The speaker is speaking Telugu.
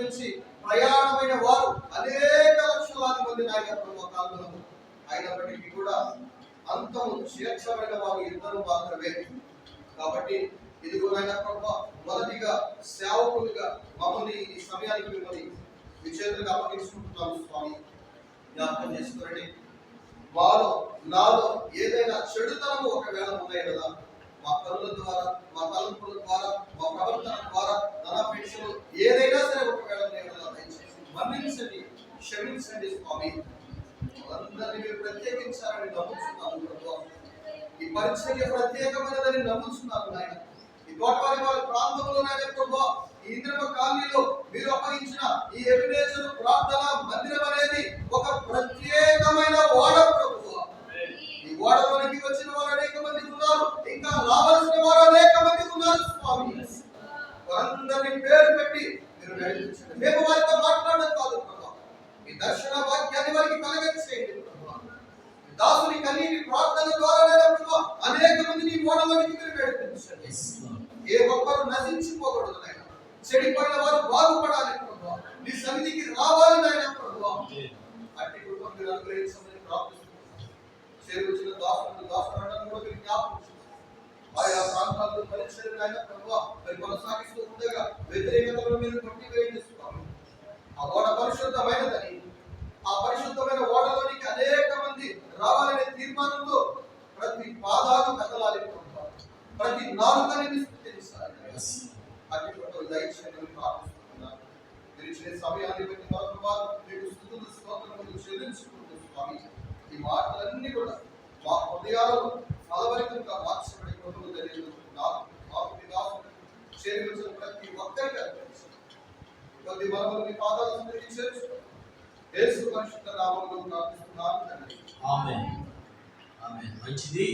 నుంచి ప్రయాణమైన వారు అనేక లక్షలాది మంది నాయన ప్రభు కాలంలో అయినప్పటికీ కూడా అంతము చేర్చబడిన వారు ఇద్దరు మాత్రమే. కాబట్టి ఇదిగో నాయన ప్రభు మొదటిగా సేవకులుగా మమ్మల్ని ఈ సమయానికి మిమ్మల్ని మీ చేతులకు అప్పగించుకుంటున్నాము స్వామి. జ్ఞాపకం చేసుకోండి, మాలో నాలో ఏదైనా చెడుతనము ఒకవేళ ఉన్నాయి కదా, మా పనుల ద్వారా, మా తలంపుల ద్వారా, మా ప్రవర్తన ద్వారా, ధనాపేక్షలు ఏదైనా సరే ఒకవేళ దయచేసి మన్నించండి, క్షమించండి స్వామి. అందరినీ మీరు ప్రత్యేకించాలని నమ్ముతున్నాను ప్రభు. ఈ పరిచర్య ప్రత్యేకమైనదని నమ్ముతున్నాను నాయన. ఈ తోటవారి వారి ప్రాంతంలోనైనా ప్రభు, ఈ ఇంద్రమ కాలనీలో మీరు అప్పగించిన ఈ ఎబినేజర్ ప్రార్థన మందిరం అనేది ఒక ప్రత్యేకమైన ఓడ ప్రభు. ఈ ఓడలోనికి వచ్చిన వారు అనేక మంది ఉన్నారు, ఇంకా రావాల్సిన వారు అనేక మంది ఉన్నారు స్వామి. వారందరినీ పేరు పెట్టి మీరు నడిపించండి. మేము వారితో మాట్లాడడం కాదు ప్రభు, మీ దర్శన వాక్యాన్ని వారికి కలగచేయండి ప్రభు. దాసుని కన్నీటి ప్రార్థన ద్వారా ప్రభు అనేక మందిని ఓడలోనికి మీరు నడిపించండి. ఏ ఒక్కరు నశించిపోకూడదు నాయన. చెడిపోయిన వారు బాగుపడాలి ప్రభు, నీ సన్నిధికి రావాలి నాయన ప్రభు. అట్టి కృప మీరు అనుగ్రహించమని ప్రార్థిస్తున్నాను. చేరువచ్చిన దాసులను కూడా మీరు జ్ఞాపకం ఆయా ప్రాంతాల్లో పరిచయం అయిన ప్రభు మరి కొనసాగిస్తూ ఉండగా వ్యతిరేకతలను మీరు కొట్టివేయండి స్వామి. ఆ ఓడ పరిశుద్ధమైనదని, ఆ పరిశుద్ధమైన ఓడలోనికి అనేక మంది రావాలనే తీర్మానంతో ప్రతి పాదాలు కదలాలి ప్రభు, ప్రతి నాలుకని విస్తరించాలి. అట్టి దయచేయమని ప్రార్థిస్తున్నాను. మీరు ఇచ్చిన సమయాన్ని బట్టి మీకు స్తుతులు స్తోత్రములు చెల్లించుకుంటూ స్వామి, ఈ మాటలన్నీ కూడా మా హృదయాలను ఫలభరితంగా మార్చబడి కొనుగోలు తెలియదు చేరువచ్చిన ప్రతి ఒక్కరికి అర్పించారు. కొద్ది మనము మీ పాదాల సన్నిధికి చేర్చుకోండి. యేసు పరిశుద్ధ నామములో ప్రార్థిస్తున్నాను తండ్రి. ఆమేన్. ఆమేన్. మంచిది.